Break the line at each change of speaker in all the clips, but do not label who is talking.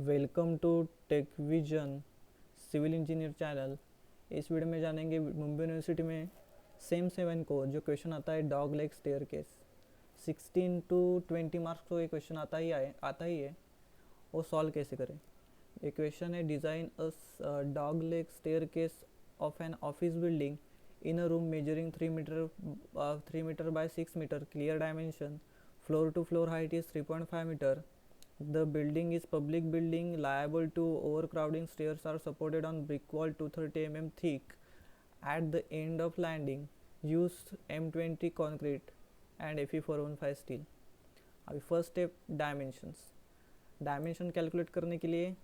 Welcome to techvision civil engineer channel. इस video में जानेंगे मुंबई यूनिवर्सिटी में सेम 7 को जो क्वेश्चन आता है dog leg stair case 16 to 20 marks को ये क्वेश्चन आता ही है। वो सॉल्व कैसे करें। ये क्वेश्चन है design a dog leg stair case of an office building in a room measuring 3 metre by 6 metre, clear dimension, floor to floor height is 3.5 meter. The building is public building liable to overcrowding. Stairs are supported on brick wall 230 mm thick at the end of landing. Use M20 concrete and Fe415 steel. अभी first step dimension calculate करने के लिए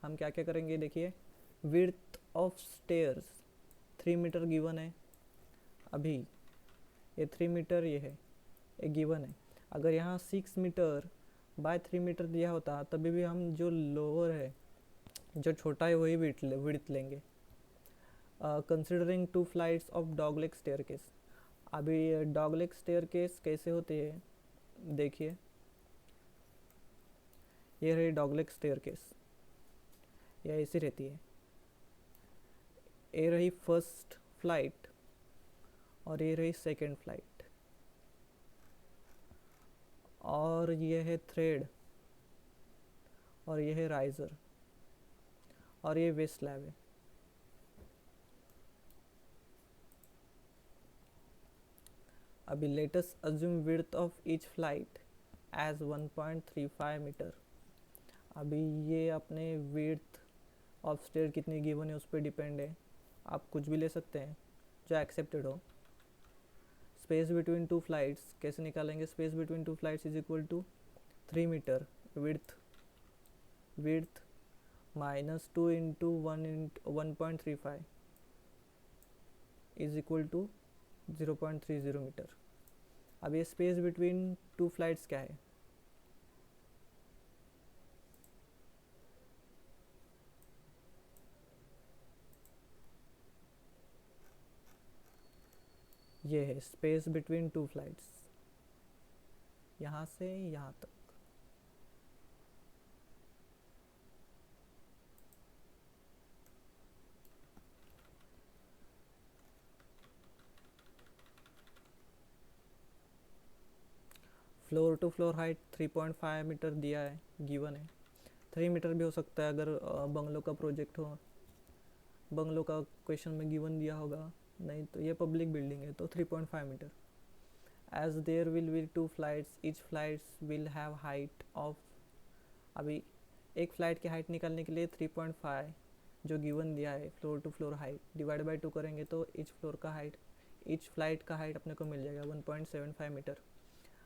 हम क्या क्या करेंगे। देखिए, width of stairs 3 metre given है। अभी ये 3 मीटर ये है, ये गिवन है। अगर यहाँ 6 मीटर बाय 3 मीटर दिया होता तभी भी हम जो लोअर है, जो छोटा है, वही विड्थ लेंगे। Considering 2 flights of dogleg staircase. अभी डॉगलेग स्टेयरकेस कैसे होते हैं देखिए, ये रही डॉगलेग स्टेयरकेस, यह ऐसी रहती है। ये रही फर्स्ट फ्लाइट और ये रही सेकेंड फ्लाइट, और ये है थ्रेड, और ये है राइजर, और ये वेस्ट स्लैब है। अभी let us assume width of each flight as 1.35 metre. अभी ये अपने विड्थ ऑफ स्टेयर कितनी गिवन है उस पर डिपेंड है, आप कुछ भी ले सकते हैं जो एक्सेप्टेड हो। स्पेस बिटवीन 2 फ्लाइट्स कैसे निकालेंगे। Space between 2 flights is equal to 3 metre width minus 2 into 1.35 is equal to 0.30 metre. अब ये स्पेस बिटवीन 2 फ्लाइट्स क्या है, ये है स्पेस बिटवीन 2 फ्लाइट्स, यहाँ से यहाँ तक। Floor to floor height 3.5 metre दिया है, गिवन है। 3 मीटर भी हो सकता है अगर बंगलों का प्रोजेक्ट हो, बंगलों का क्वेश्चन में गिवन दिया होगा, नहीं तो ये पब्लिक बिल्डिंग है तो 3.5 metre. As there will be 2 flights, each flights will have height of. अभी एक फ़्लाइट की हाइट निकालने के लिए 3.5 जो गिवन दिया है floor to floor height divide by 2 करेंगे तो ईच फ्लाइट का हाइट अपने को मिल जाएगा 1.75 metre.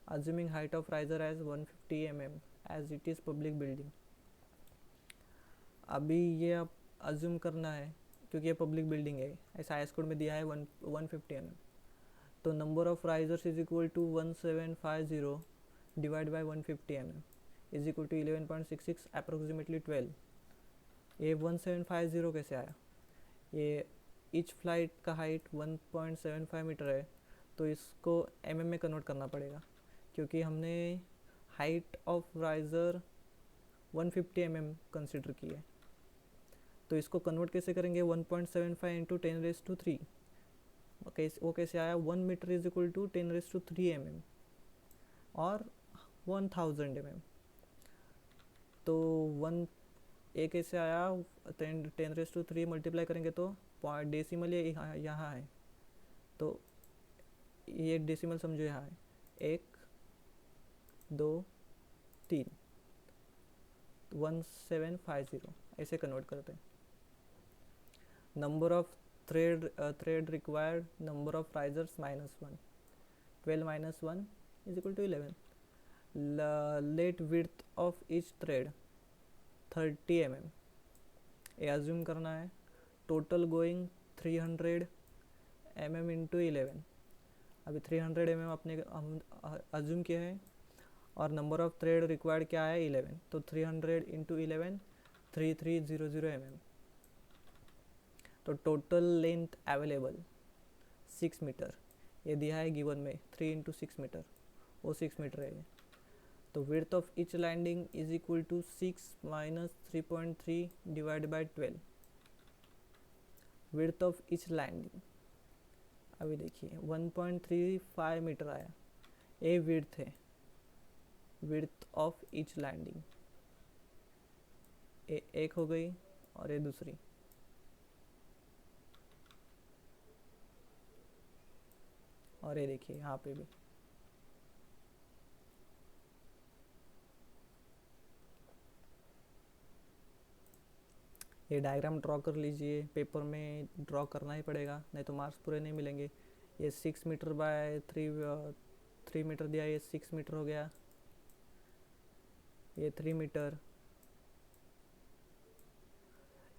Assuming height of riser as 150 mm as it is public building. अभी ये आप अज्यूम करना है क्योंकि ये पब्लिक बिल्डिंग है, ऐसा हाई कोड में दिया है 150 mm। तो number of risers is equal to 1750 divide by 150 mm is equal to 11.66 approximately 12। ये 1750 कैसे आया। ये ईच फ्लाइट का हाइट 1.75 मीटर है तो इसको mm में कन्वर्ट करना पड़ेगा क्योंकि हमने height of riser 150 mm consider की है। तो इसको कन्वर्ट कैसे करेंगे, 1.75 इंटू 10⁻³ वो कैसे आया, 1 metre is equal to 10⁻³ mm और 1000 mm। तो 1 ए कैसे आया, 10⁻³ मल्टीप्लाई करेंगे तो पॉइंट डेसिमल यहाँ है, तो ये डेसिमल समझो यहाँ है 1 2 3 1750 ऐसे कन्वर्ट करते हैं। Number of thread required, number of risers -1, 12 - 1 is equal to 11। Let width of each thread 30 mm। ये अज्यूम करना है टोटल गोइंग 300 mm इंटू 11। अभी 300 mm अपने हम अज्यूम किया है और नंबर ऑफ थ्रेड रिक्वायर्ड क्या है 11, तो 300 इंटू 11 3300 mm। तो टोटल लेंथ अवेलेबल 6 मीटर, ये दिया है गिवन में 3 इंटू 6 मीटर, वो 6 मीटर है। तो width of each landing is equal to 6 minus 3.3 divide by 12। Width of each landing अभी देखिए 1.35 मीटर आया, ये विड्थ है, विड्थ ऑफ ईच लैंडिंग। एक हो गई और ये दूसरी। और ये देखिए यहाँ पे भी ये डायग्राम ड्रॉ कर लीजिए, पेपर में ड्रॉ करना ही पड़ेगा, नहीं तो मार्क्स पूरे नहीं मिलेंगे। ये 6 मीटर बाय 3 मीटर दिया, ये 6 मीटर हो गया, ये 3 मीटर,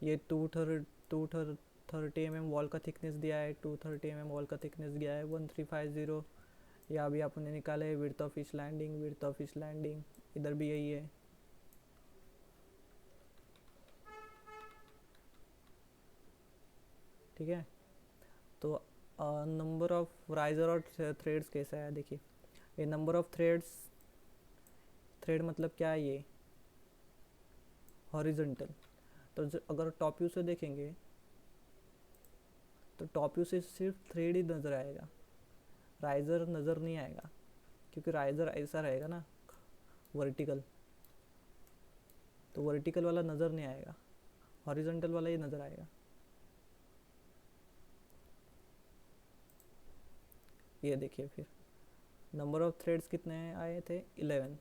ये 230 mm वॉल का थिकनेस दिया है, 230 mm वॉल का थिकनेस दिया है, 1350। या अभी आपने निकाले है width of each landing, width of each landing इधर भी यही है। ठीक है, तो नंबर ऑफ राइजर और थ्रेड्स कैसा है देखिए। ये नंबर ऑफ थ्रेड्स, थ्रेड मतलब क्या है, ये हॉरिजॉन्टल। तो अगर टॉप व्यू से देखेंगे तो टॉप व्यू से सिर्फ थ्रेड ही नज़र आएगा, राइजर नज़र नहीं आएगा, क्योंकि राइजर ऐसा रहेगा ना वर्टिकल, तो वर्टिकल वाला नज़र नहीं आएगा, हॉरिजॉन्टल वाला ही नज़र आएगा। ये देखिए फिर नंबर ऑफ थ्रेड्स कितने आए थे, 11।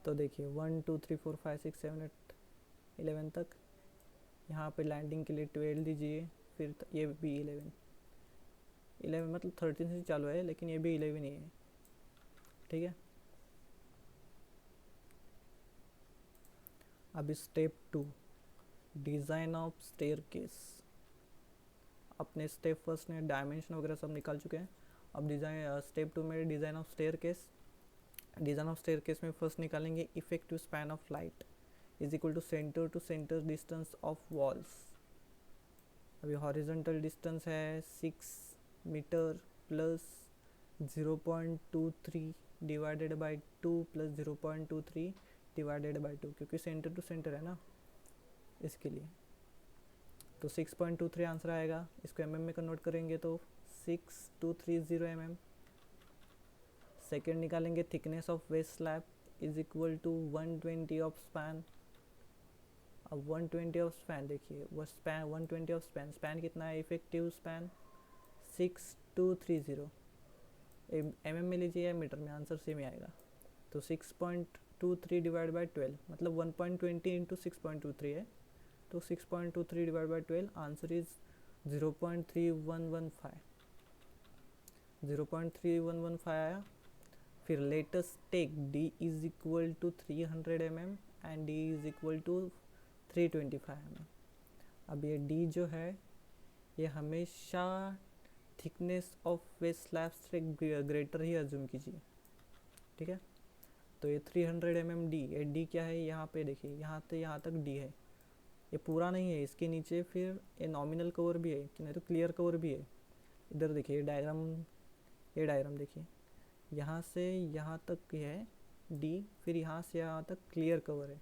तो देखिए 1 2 3 4 5 6 7 8 11 तक। यहाँ पे लैंडिंग के लिए 12 दीजिए, फिर ये भी 11 मतलब 13 से चालू है, लेकिन ये भी 11 ही है। ठीक है, अभी स्टेप 2, डिज़ाइन ऑफ स्टेयरकेस। अपने स्टेप फर्स्ट में डायमेंशन वगैरह सब निकाल चुके हैं। अब डिज़ाइन स्टेप 2 में design of staircase. Design of staircase में फर्स्ट निकालेंगे effective span of light is equal to centre distance of walls. अभी हॉरिजॉन्टल डिस्टेंस है 6 metre plus 0.23 divided by 2 plus 0.23 divided by 2, क्योंकि सेंटर टू सेंटर है ना, इसके लिए। तो 6.23 आंसर आएगा। इसको mm में कन्वर्ट करेंगे तो 6230 mm। सेकेंड निकालेंगे thickness of waste slab is equal to 120 ऑफ स्पैन। अब 120 ऑफ स्पैन देखिए, वो स्पैन 120 ऑफ स्पैन, स्पैन कितना है इफेक्टिव स्पैन 6230। mm में लीजिए या मीटर में, आंसर सेम ही आएगा। तो 6.23 डिवाइड बाई 12 मतलब 1.20 इंटू 6.23 है, तो 6.23 डिवाइड बाई 12 आंसर इज 0.3115। 0.3115 आया। फिर let us take d is equal to 300 mm and d is equal to 325 mm। अब ये d जो है ये हमेशा थिकनेस ऑफ वेस्ट स्लैब से ग्रेटर ही अज्यूम कीजिए। ठीक है, तो ये 300 mm d, ये d क्या है यहाँ पे देखिए, यहाँ से यहाँ तक d है, ये पूरा नहीं है, इसके नीचे फिर ये नॉमिनल कवर भी है, कि नहीं तो क्लियर कवर भी है। इधर देखिए ये डायग्राम देखिए, यहाँ से यहाँ तक है d, फिर यहाँ से यहाँ तक क्लियर कवर है,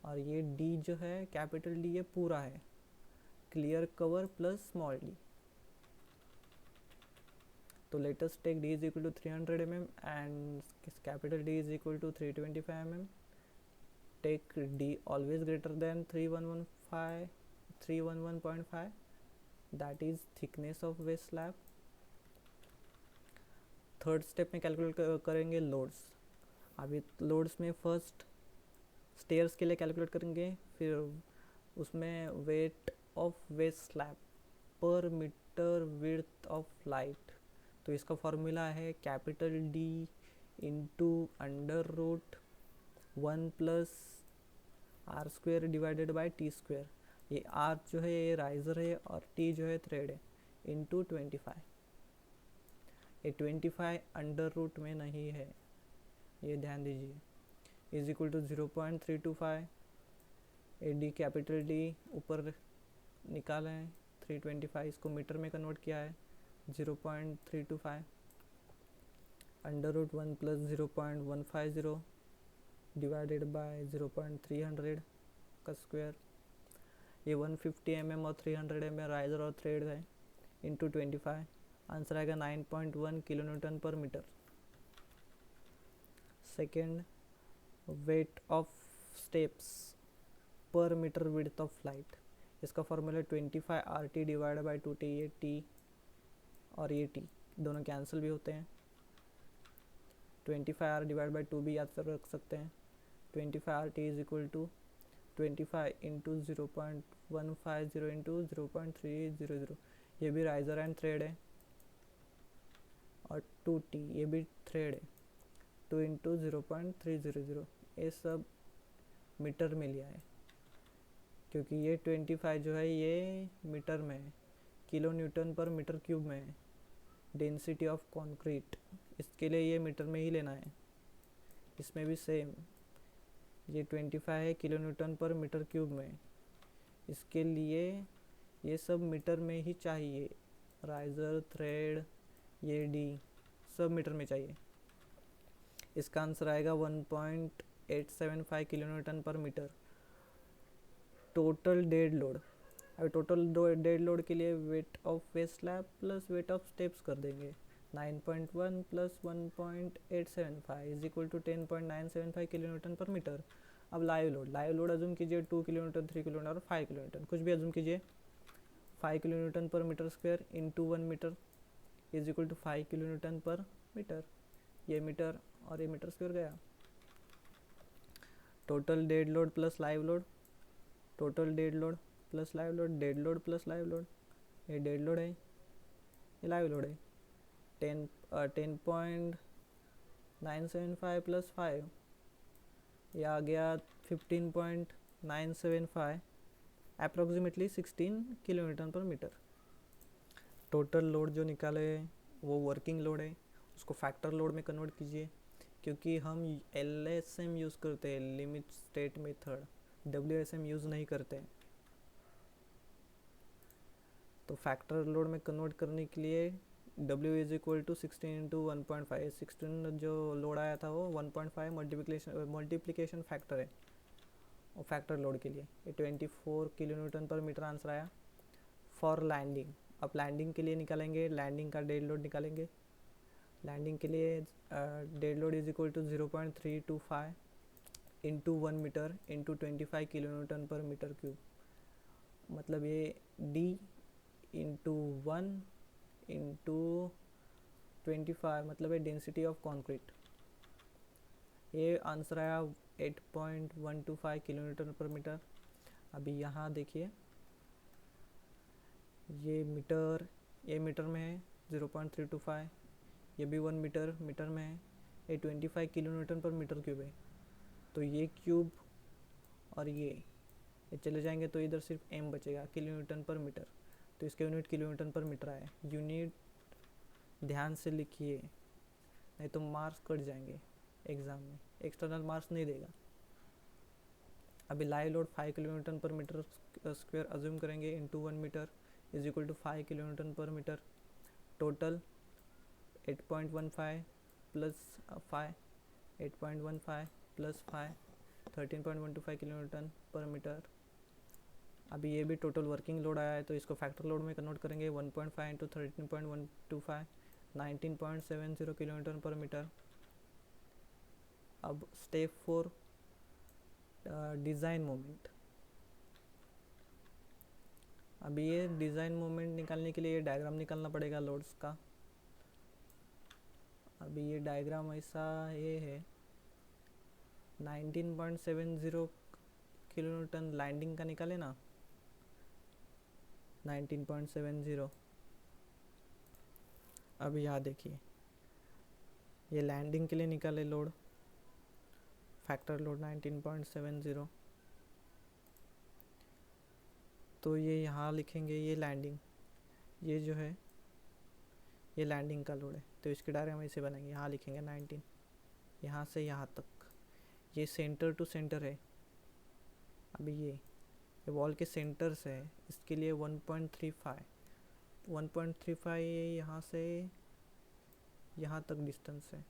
और ये d जो है कैपिटल D ये पूरा है, clear cover plus small d। तो let us take d is equal to 300 mm and capital D is equal to 325 mm। Take d always greater than 311.5, that is thickness of waste slab। Third step में calculate करेंगे loads. अभी loads में first stairs के लिए calculate करेंगे, फिर उसमें weight of waste slab पर मीटर विड्थ ऑफ लाइट। तो इसका फॉर्मूला है capital D into under root 1 plus R square divided by T square. ये आर जो है ये राइजर है और टी जो है थ्रेड है, इंटू 25। ये 25 अंडर रूट में नहीं है, ये ध्यान दीजिए, is equal to 0.325। A D capital D ऊपर निकाला है 325, इसको मीटर में कन्वर्ट किया है 0.325। √1 प्लस 0.150 डिवाइडेड बाय 0.300 का स्क्वायर। ये 150 mm और 300 mm राइजर और थ्रेड है, इंटू 25। आंसर आएगा 9.1 किलो न्यूटन पर metre. Second, weight of steps पर मीटर विड्थ ऑफ फ्लाइट। इसका formula 25 RT divide by 2T। ये T और ये T दोनों कैंसिल भी होते हैं। 25R डिवाइड बाई 2 भी याद रख सकते हैं। 25RT is equal to 25 into 0.150 into 0.300। ये भी राइजर एंड थ्रेड है। और 2T ये भी थ्रेड है। 2 इंटू 0.300, ये सब मीटर में लिया है, क्योंकि ये 25 जो है ये मीटर में है, किलो न्यूटन पर मीटर क्यूब में है। डेंसिटी ऑफ कंक्रीट, इसके लिए ये मीटर में ही लेना है। इसमें भी सेम, ये 25 है किलो न्यूटन पर मीटर क्यूब में, इसके लिए ये सब मीटर में ही चाहिए। राइजर, थ्रेड, ये डी सब मीटर में चाहिए। इसका आंसर आएगा 1.875 किलो न्यूटन पर मीटर। टोटल डेड लोड, अभी टोटल डेड लोड के लिए weight of waste slab plus weight of steps कर देंगे। 9.1 plus 1.875 is equal to 10.975 kilo newton पर मीटर। अब लाइव लोड अजूम कीजिए 2 किलो न्यूटन, 3 किलो न्यूटन और 5 किलो न्यूटन, कुछ भी अजूम कीजिए। 5 किलो न्यूटन पर metre square into 1 metre is equal to 5 kilo newton पर मीटर। ये मीटर और ये मीटर स्क्वायर गया। Total dead load plus live load, total dead load plus live load, dead load plus live load, ये dead load है, ये live load है। 10.975 plus 5, ये आ गया 15.975, अप्रॉक्सीमेटली 16 किलो न्यूटन पर मीटर। टोटल लोड जो निकाले वो वर्किंग लोड है, उसको फैक्टर लोड में कन्वर्ट कीजिए, क्योंकि हम LSM यूज़ करते हैं, limit state method, WSM use नहीं करते। तो फैक्टर लोड में कन्वर्ट करने के लिए W is equal to 16 into 1.5। 16 जो लोड आया था वो 1.5 मल्टीप्लिकेशन फैक्टर है और फैक्टर लोड के लिए ये 24 किलो न्यूटन पर मीटर आंसर आया। फॉर लैंडिंग, अब लैंडिंग के लिए निकालेंगे, लैंडिंग का डेड लोड निकालेंगे। लैंडिंग के लिए dead load is equal to 0.325 into 1 metre into 25 kilo newton पर मीटर क्यूब। मतलब ये D इंटू 1 इंटू 25, मतलब है डेंसिटी ऑफ कंक्रीट। ये आंसर आया 8.125 किलो न्यूटन पर मीटर। अभी यहाँ देखिए, ये मीटर में है 0.325, ये भी 1 मीटर में है, ये 25 किलो न्यूटन पर मीटर क्यूब है। तो ये क्यूब और ये चले जाएंगे तो इधर सिर्फ m बचेगा, किलो न्यूटन पर मीटर। तो इसका यूनिट किलो न्यूटन पर मीटर आए। यूनिट ध्यान से लिखिए, नहीं तो मार्क्स कट जाएंगे एग्ज़ाम में, एक्सटर्नल मार्क्स नहीं देगा। अभी लाइव लोड 5 किलो न्यूटन पर मीटर स्क्वायर अज्यूम करेंगे into 1 metre is equal to 5 kilo newton पर metre. Total 8.15 plus 5, 8.15 plus 5, 13.125 kilo newton पर मीटर। अभी ये भी टोटल वर्किंग लोड आया है, तो इसको फैक्टर लोड में कन्वर्ट करेंगे। 1.5 इंटू 13.125, 19.70 किलो न्यूटन पर मीटर। अब स्टेप 4, डिज़ाइन मोमेंट। अभी ये डिज़ाइन मोमेंट निकालने के लिए ये डायग्राम निकालना पड़ेगा लोड्स का। अभी ये डायग्राम ऐसा ये है, 19.70 किलो न्यूटन लैंडिंग का निकाले ना, 19.70। अब यहाँ देखिए, ये लैंडिंग के लिए निकाले लोड, फैक्टर लोड 19.70। तो ये यहाँ लिखेंगे, ये लैंडिंग, ये जो है ये लैंडिंग का लोड है, तो इसके डायग्राम ऐसे बनेंगे। यहाँ लिखेंगे 19, यहाँ से यहाँ तक, ये सेंटर टू सेंटर है। अभी ये वॉल के सेंटर से है, इसके लिए 1.35 ये यहाँ से यहाँ तक डिस्टेंस है।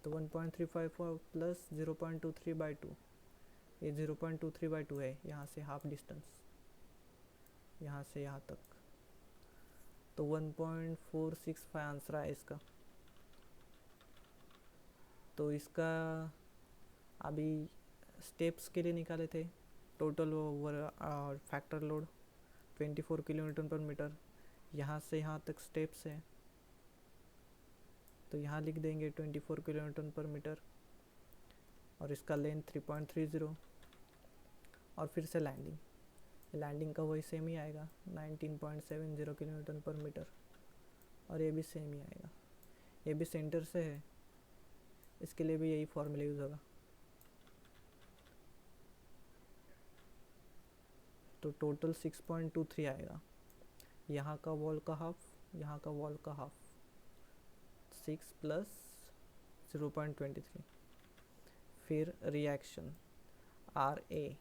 तो 1.354 प्लस 0.23/2, ये 0.23/2 है, यहाँ से हाफ डिस्टेंस, यहाँ से यहाँ तक, तो 1.465 आंसर है इसका। तो इसका अभी स्टेप्स के लिए निकाले थे, total over factor load 24 kN/m, यहाँ से यहाँ तक स्टेप्स है, तो यहाँ लिख देंगे 24 kN/m, और इसका लेंथ 3.30, और फिर से लैंडिंग का वही सेम ही आएगा 19.70 kN/m, और ये भी सेम ही आएगा, ये भी सेंटर से है, इसके लिए भी यही फॉर्मूला यूज़ होगा। तो टोटल 6.23 आएगा, यहाँ का वॉल का हाफ, यहाँ का वॉल का हाफ, 6 प्लस 0.23। फिर reaction R A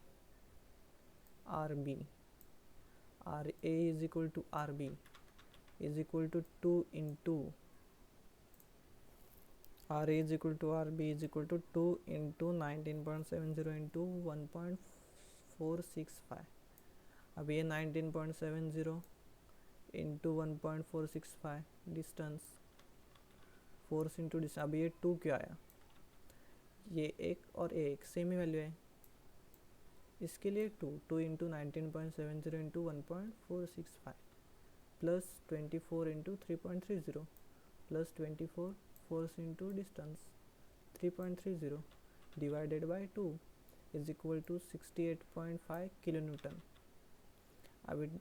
is equal to R B is equal to 2 into R A is equal to R B is equal to 2 into 19.70 into 1.465। अब ये 19.70 into 1.465 distance, force into distance. अब ये 2 क्यों आया, ये एक और एक सेम ही वैल्यू है, इसके लिए 2 into 19.70 into 1.465 plus 24 into 3.30 plus 24 force into distance 3.30 divided by 2 is equal to 68.5 kN। अब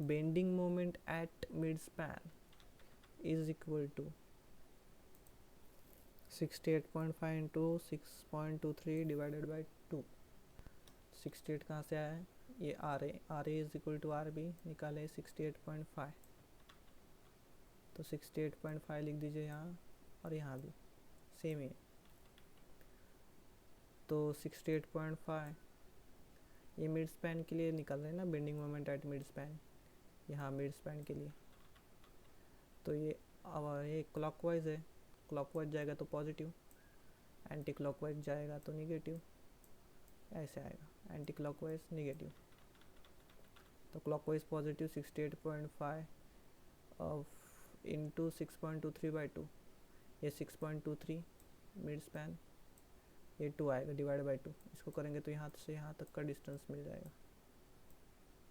bending moment at mid span is equal to 68.5 into 6.23 divided by 2। 68 कहाँ से आया है, ये R A is equal to R B निकाले 68.5, तो 68.5 लिख दीजिए यहाँ, और यहाँ भी सेम ही है। तो 68.5 ये मिड स्पैन के लिए निकल रहे हैं ना, bending moment at mid span, यहाँ मिड स्पैन के लिए। तो ये क्लॉकवाइज है, क्लॉकवाइज जाएगा तो पॉजिटिव, एंटी क्लॉकवाइज जाएगा तो निगेटिव, ऐसे आएगा एंटी क्लॉकवाइज निगेटिव। तो क्लॉकवाइज पॉजिटिव 68.5 इंटू 6.23/2, ये 6.23 मिड स्पैन, ये 2 आएगा डिवाइड बाई 2, इसको करेंगे तो यहाँ से यहाँ तक का डिस्टेंस मिल जाएगा,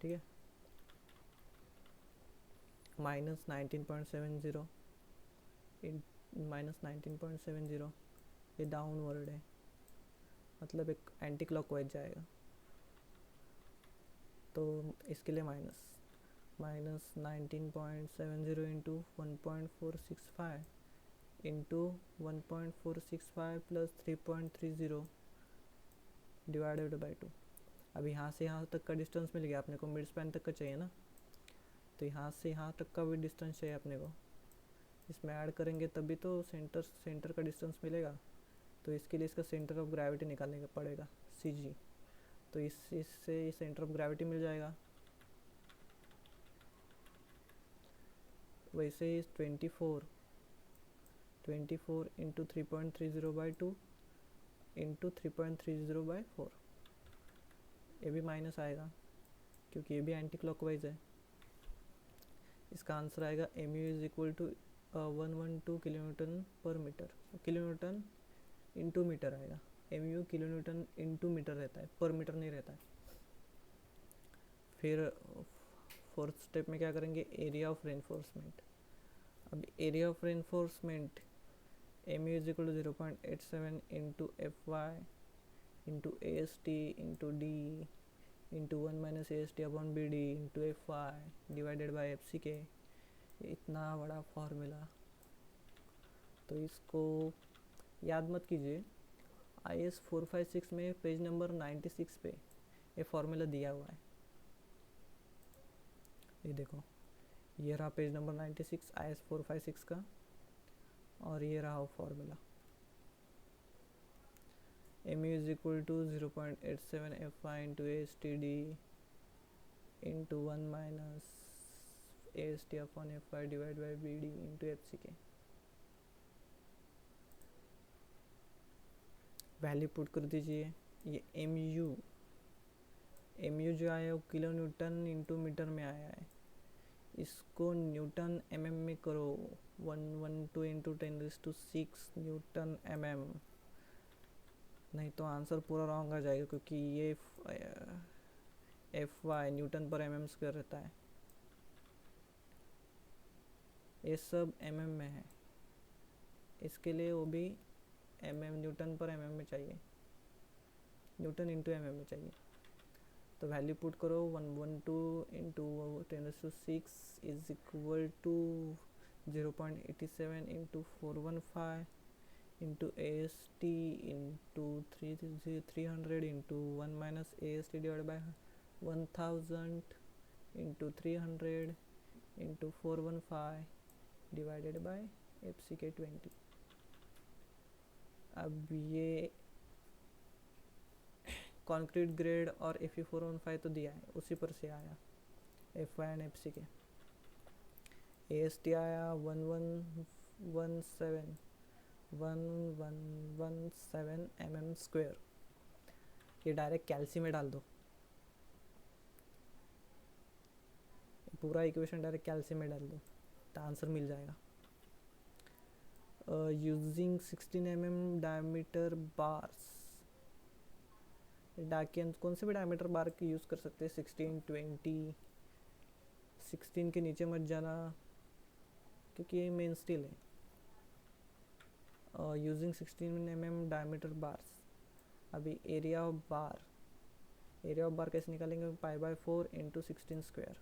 ठीक है। माइनस 19.70 ये डाउनवर्ड है, मतलब एक एंटी क्लॉकवाइज जाएगा, तो इसके लिए minus 19.70 into 1.465 into 1.465 plus 3.30 divided by 2। अब यहाँ से यहाँ तक का डिस्टेंस मिल गया अपने को, मिड स्पैन तक का चाहिए ना, तो यहाँ से यहाँ तक का भी डिस्टेंस चाहिए अपने को, इसमें ऐड करेंगे तभी तो सेंटर का डिस्टेंस मिलेगा। तो इसके लिए इसका सेंटर ऑफ ग्रेविटी निकालने का पड़ेगा CG, तो इससे सेंटर ऑफ ग्रेविटी मिल जाएगा। वैसे ही 24 इंटू 3.30/2 इंटू 3.30/4, ये भी माइनस आएगा क्योंकि ये भी एंटी क्लॉकवाइज है। इसका आंसर आएगा mu is equal to 112 kN/m, kilonewton into metre आएगा, mu किलोन्यूटन इंटू मीटर रहता है, पर मीटर नहीं रहता है। फिर फोर्थ स्टेप में क्या करेंगे, एरिया ऑफ रेनफोर्समेंट। अब area of reinforcement mu is equal to 0.87 into FY into AST into D into 1 minus AST upon BD into FY divided by FCK, इतना बड़ा फॉर्मूला। तो इसको याद मत कीजिए, IS 456 में पेज नंबर 96 पे ये फॉर्मूला दिया हुआ है, ये देखो, ये रहा पेज नंबर 96 IS 456 का, और ये रहा formula. mu is equal to 0.87 FY into ASTD into 1 minus AST upon FY divide by BD into FCK। Value put कर दीजिए। ये एम यू जो आया वो किलो न्यूटन इंटू मीटर में आया है, इसको न्यूटन mm में करो। 112 इंटू 10⁶ न्यूटन mm। नहीं तो आंसर पूरा रॉन्ग आ जाएगा, क्योंकि ये FY न्यूटन पर mm² रहता है, ये सब mm में है, इसके लिए वो भी न्यूटन पर mm में चाहिए, न्यूटन इंटू mm में चाहिए। तो वैल्यू पुट करो। 112 into 10⁶ is equal to 0.87 into 415 into AST into 300 into 1 minus AST divide by 1000 into 300 into 415 divided by FCK 20। अब ये कंक्रीट ग्रेड और Fe415 तो दिया है, उसी पर से आया FY एंड FCK। AST आया 1117 mm²। ये डायरेक्ट कैल्सी में डाल दो, पूरा इक्वेशन डायरेक्ट कैल्सी में डाल दो तो आंसर मिल जाएगा। यूजिंग 16 mm डायमीटर बार्स, डाकियन कौन से भी डायमीटर बार की यूज़ कर सकते हैं, 16, 20, 16 के नीचे मत जाना क्योंकि ये मेन स्टील है। यूजिंग 16 mm डायमीटर बार्स, अभी एरिया ऑफ बार कैसे निकालेंगे, π/4 इंटू 16²,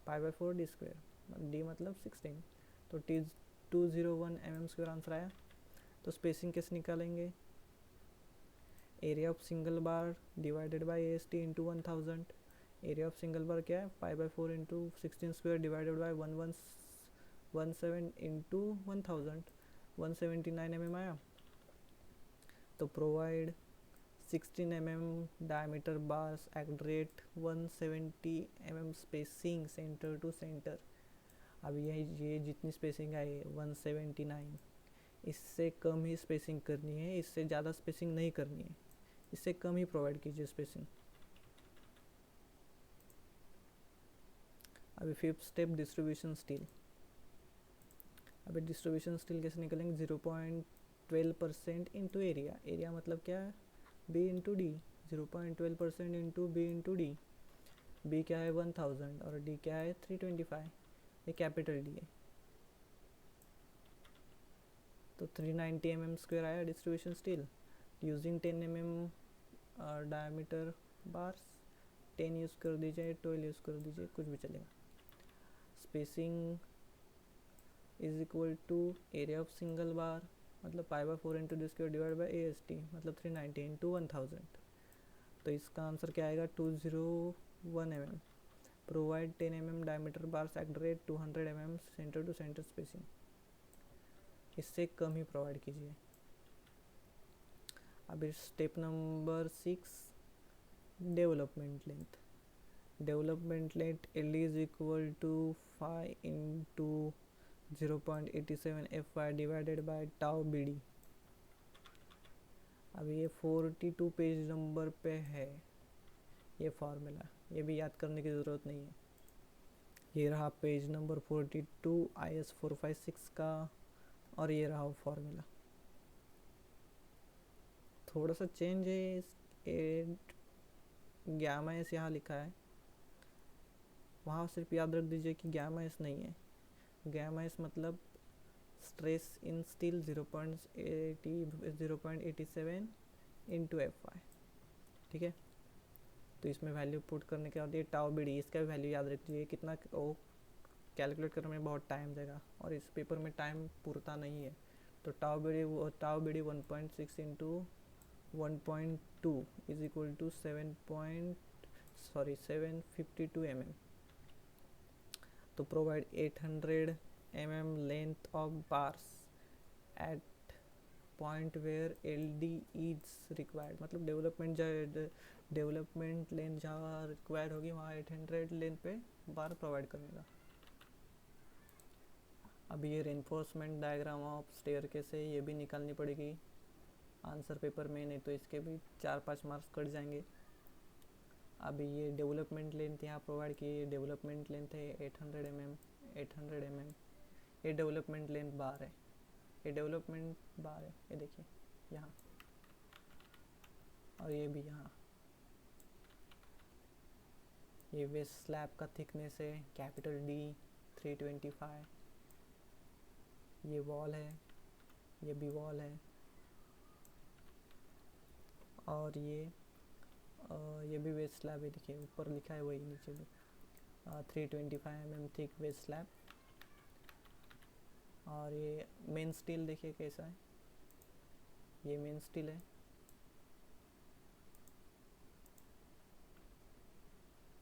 π/4 d², d मतलब 16, तो 201 mm² आंसर आया। तो स्पेसिंग कैसे निकालेंगे, area of single bar divided by AST into 1000। Area of single bar क्या है, π/4 into 16² divided by 1117 into 1000, 179 mm आया। तो provide 16 mm diameter bars at rate 170 mm spacing centre to centre. अब ये जितनी स्पेसिंग आई 179, इससे कम ही स्पेसिंग करनी है, इससे ज़्यादा स्पेसिंग नहीं करनी है, इससे कम ही प्रोवाइड कीजिए स्पेसिंग। अभी 5th स्टेप डिस्ट्रीब्यूशन स्टील। अभी डिस्ट्रीब्यूशन स्टील कैसे निकलेंगे, 0.12% इंटू एरिया मतलब क्या है, B into D, 0.12% into B into D. B क्या है 1000 और D क्या है 325, ये कैपिटल D है। तो 390 mm² आया distribution steel. Using 10 mm diameter bars, 10 use कर दीजिए, 12 यूज़ कर दीजिए, कुछ भी चलेगा। Spacing is equal to area of single bar मतलब π/4 into d² divide by AST मतलब 390 इंटू 1000। तो इसका आंसर क्या आएगा 201 mm। Provide 10 mm diameter bars at rate 200 mm centre to centre spacing, इससे कम ही प्रोवाइड कीजिए। अभी step number 6, development length. Development length LD is equal to 5 into 0.87 FY divided by tau BD। अभी ये 42 पेज नंबर पे है ये फार्मूला, ये भी याद करने की ज़रूरत नहीं है। ये रहा पेज नंबर 42 IS 456 का, और ये रहा वो फार्मूला। थोड़ा सा चेंज है, गामा एस यहाँ लिखा है, वहाँ सिर्फ याद रख दीजिए कि गामा एस नहीं है। गामा एस मतलब stress in steel 0.87 into FY, ठीक है। तो इसमें वैल्यू पुट करने के बाद ये टाउ BD, इसका भी वैल्यू याद रखिए, कितना वो कैलकुलेट करने में बहुत टाइम जाएगा और इस पेपर में टाइम पूरता नहीं है। तो tau BD 1.6 into 1.2 is equal to 752 mm। तो provide 800 mm length of bars at point where LD is required, मतलब डेवलपमेंट लेंथ जहाँ रिक्वायर्ड होगी वहाँ 800 लेंथ पे बार प्रोवाइड करेगा। अब ये रेनफोर्समेंट डायग्राम ऑफ स्टेयर कैसे, ये भी निकालनी पड़ेगी। आंसर पेपर में, नहीं तो इसके भी 4-5 मार्क्स कट जाएंगे। अभी ये डेवलपमेंट लेंथ यहाँ प्रोवाइड की, डेवलपमेंट लेंथ है 800 mm, 800 mm। ये डेवलपमेंट लेंथ बार है, ये डेवलपमेंट बार है, ये देखिए यहाँ, और ये भी यहाँ। ये वेस्ट स्लैब का थिकनेस है कैपिटल D 325। ये वॉल है, ये भी वॉल है, और ये भी वेस्ट स्लैब है, देखिए ऊपर लिखा है वही, नीचे भी 325 mm थिक वेस्ट स्लैब। और ये मेन स्टील देखिए कैसा है, ये मेन स्टील है,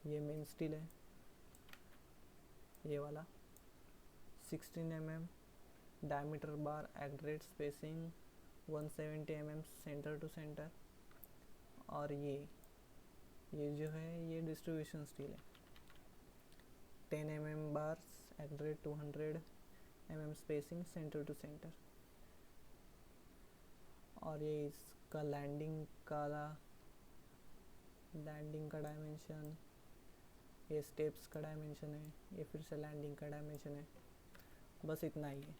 ये मेन स्टील है, ये वाला 16 mm diameter bar, accurate spacing 170 mm centre to centre. और ये जो है ये डिस्ट्रीब्यूशन स्टील है, 10 mm bar, accurate 200 mm spacing centre to centre. और ये इसका लैंडिंग का डायमेंशन, ये स्टेप्स का डायमेंशन है, ये फिर से लैंडिंग का डायमेंशन है, बस इतना ही है।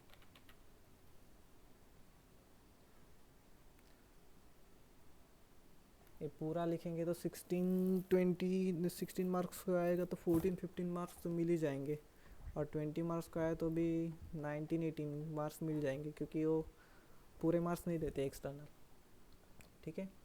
ये पूरा लिखेंगे तो 16 मार्क्स का आएगा, तो 14-15 मार्क्स तो मिल ही जाएंगे। और 20 मार्क्स का आया तो भी 19-18 मार्क्स मिल जाएंगे, क्योंकि वो पूरे मार्क्स नहीं देते एक्सटर्नल। ठीक है।